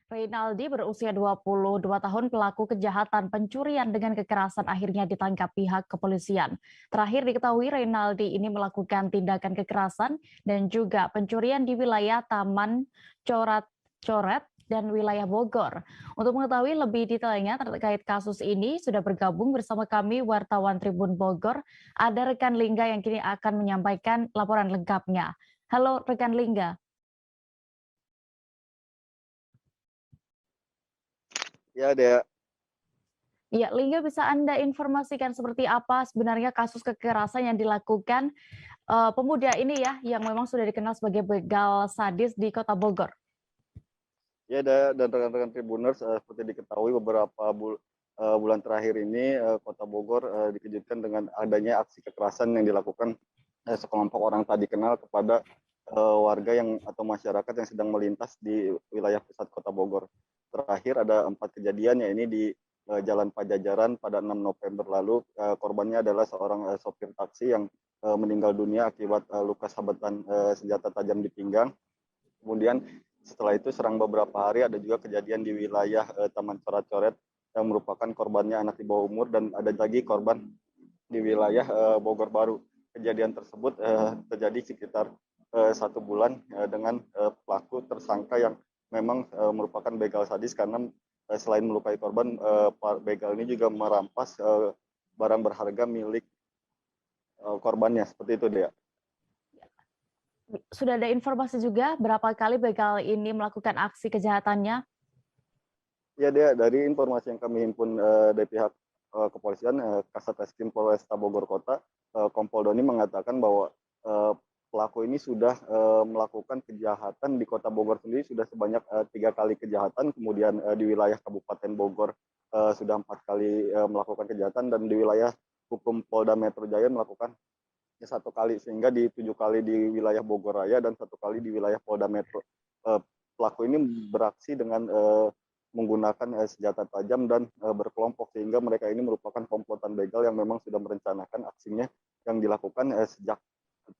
Reynaldi berusia 22 tahun pelaku kejahatan pencurian dengan kekerasan akhirnya ditangkap pihak kepolisian. Terakhir diketahui Reynaldi ini melakukan tindakan kekerasan dan juga pencurian di wilayah Taman Coret dan wilayah Bogor. Untuk mengetahui lebih detailnya terkait kasus ini, sudah bergabung bersama kami wartawan Tribun Bogor, ada rekan Lingga yang kini akan menyampaikan laporan lengkapnya. Halo rekan Lingga. Ya, Dea. Ya, Lingga bisa Anda informasikan seperti apa sebenarnya kasus kekerasan yang dilakukan pemuda ini ya, yang memang sudah dikenal sebagai begal sadis di Kota Bogor? Ya, Dea, dan rekan-rekan Tribuners, seperti diketahui beberapa bulan terakhir ini Kota Bogor dikejutkan dengan adanya aksi kekerasan yang dilakukan sekelompok orang tak dikenal kepada warga yang atau masyarakat yang sedang melintas di wilayah pusat Kota Bogor. Terakhir ada 4 kejadian, ya ini di Jalan Pajajaran pada 6 November lalu. Korbannya adalah seorang sopir taksi yang meninggal dunia akibat luka sabetan senjata tajam di pinggang. Kemudian setelah itu serang beberapa hari ada juga kejadian di wilayah Taman Coret-Coret yang merupakan korbannya anak di bawah umur, dan ada lagi korban di wilayah Bogor Baru. Kejadian tersebut terjadi sekitar 1 bulan dengan pelaku tersangka yang memang merupakan begal sadis, karena selain melukai korban, begal ini juga merampas barang berharga milik korbannya. Seperti itu, Dea. Sudah ada informasi juga berapa kali begal ini melakukan aksi kejahatannya? Ya, Dea, dari informasi yang kami himpun dari pihak kepolisian, Kasat Reskrim Polresta Bogor Kota, Kompol Doni mengatakan bahwa pelaku ini sudah melakukan kejahatan di Kota Bogor sendiri sudah sebanyak 3 kali kejahatan, kemudian di wilayah Kabupaten Bogor sudah 4 kali melakukan kejahatan, dan di wilayah hukum Polda Metro Jaya melakukan 1 kali, sehingga di 7 kali di wilayah Bogor Raya dan 1 kali di wilayah Polda Metro. Pelaku ini beraksi dengan menggunakan senjata tajam dan berkelompok, sehingga mereka ini merupakan komplotan begal yang memang sudah merencanakan aksinya yang dilakukan sejak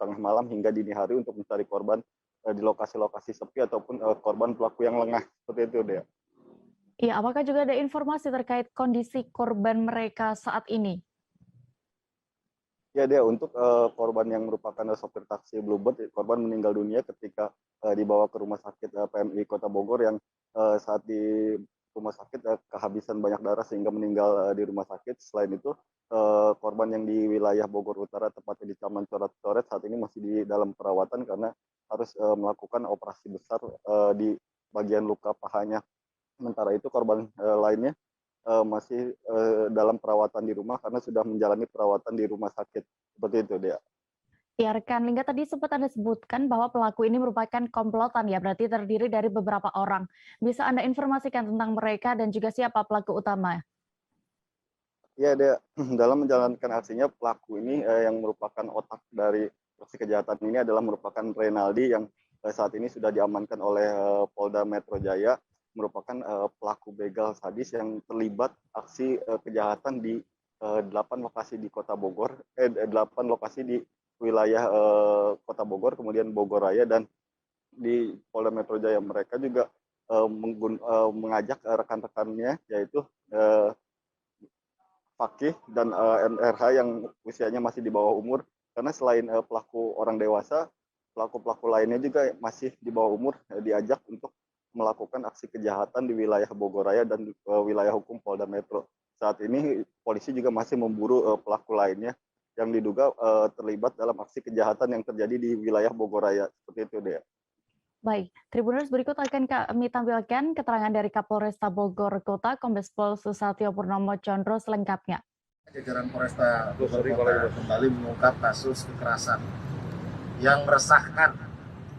tengah malam hingga dini hari untuk mencari korban di lokasi-lokasi sepi ataupun korban pelaku yang lengah. Seperti itu, Dea. Iya, apakah juga ada informasi terkait kondisi korban mereka saat ini? Ya, Dea, untuk korban yang merupakan sopir taksi Bluebird, korban meninggal dunia ketika dibawa ke rumah sakit PMI Kota Bogor, yang saat di rumah sakit kehabisan banyak darah sehingga meninggal di rumah sakit. Selain itu, korban yang di wilayah Bogor Utara, tepatnya di Taman Coret-Coret, saat ini masih di dalam perawatan karena harus melakukan operasi besar di bagian luka pahanya. Sementara itu korban lainnya masih dalam perawatan di rumah karena sudah menjalani perawatan di rumah sakit. Seperti itu, Dea. Ya, rekan Lingga, tadi sempat Anda sebutkan bahwa pelaku ini merupakan komplotan ya, berarti terdiri dari beberapa orang. Bisa Anda informasikan tentang mereka dan juga siapa pelaku utama? Ya, Dea. Dalam menjalankan aksinya, pelaku ini yang merupakan otak dari aksi kejahatan ini adalah merupakan Reynaldi, yang saat ini sudah diamankan oleh Polda Metro Jaya, merupakan pelaku begal sadis yang terlibat aksi kejahatan di 8 lokasi di Kota Bogor, 8 lokasi di wilayah Kota Bogor, kemudian Bogor Raya, dan di Polda Metro Jaya. Mereka juga mengajak rekan-rekannya, yaitu Fakih dan MRH yang usianya masih di bawah umur, karena selain pelaku orang dewasa, pelaku-pelaku lainnya juga masih di bawah umur diajak untuk melakukan aksi kejahatan di wilayah Bogor Raya dan wilayah hukum Polda Metro. Saat ini polisi juga masih memburu pelaku lainnya yang diduga terlibat dalam aksi kejahatan yang terjadi di wilayah Bogor Raya. Seperti itu, Dea. Baik, Tribuners, berikut akan kami tampilkan keterangan dari Kapolresta Bogor Kota, Kombes Pol Susatyo Purnomo Condro selengkapnya. Jajaran Polresta Bogor Kota kembali mengungkap kasus kekerasan yang meresahkan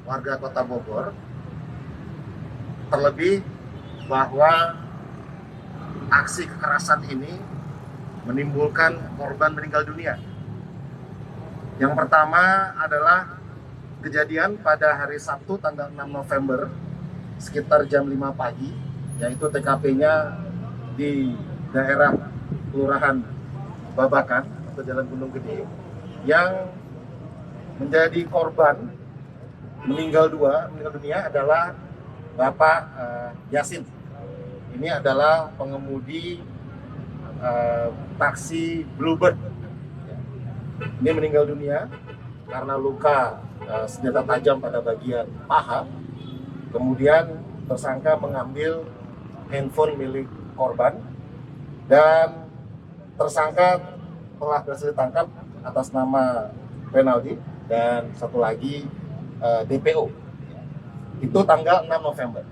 warga Kota Bogor, terlebih bahwa aksi kekerasan ini menimbulkan korban meninggal dunia. Yang pertama adalah kejadian pada hari Sabtu tanggal 6 November sekitar jam 5 pagi, yaitu TKP-nya di daerah Kelurahan Babakan atau Jalan Gunung Gede, yang menjadi korban meninggal dunia adalah Bapak Yasin. Ini adalah pengemudi taksi Bluebird. Ini meninggal dunia karena luka senjata tajam pada bagian paha. Kemudian tersangka mengambil handphone milik korban dan tersangka telah berhasil ditangkap atas nama Renaldi dan satu lagi DPO. Itu tanggal 6 November.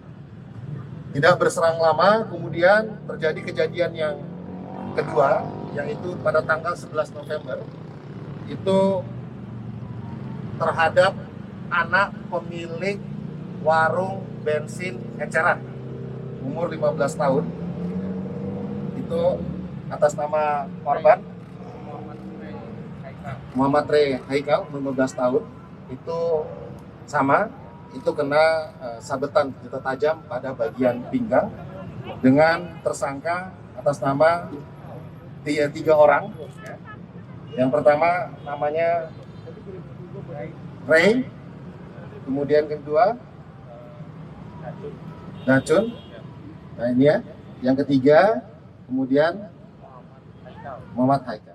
Tidak berserang lama, kemudian terjadi kejadian yang kedua, yaitu pada tanggal 11 November, itu terhadap anak pemilik warung bensin eceran, umur 15 tahun. Itu atas nama korban, Muhammad Rey Haikal, 15 tahun. Itu sama, itu kena sabetan senjata tajam pada bagian pinggang dengan tersangka atas nama tiga orang. Yang pertama namanya Ray, kemudian kedua Dacun, nah ini ya. Yang ketiga kemudian Muhammad Haikal.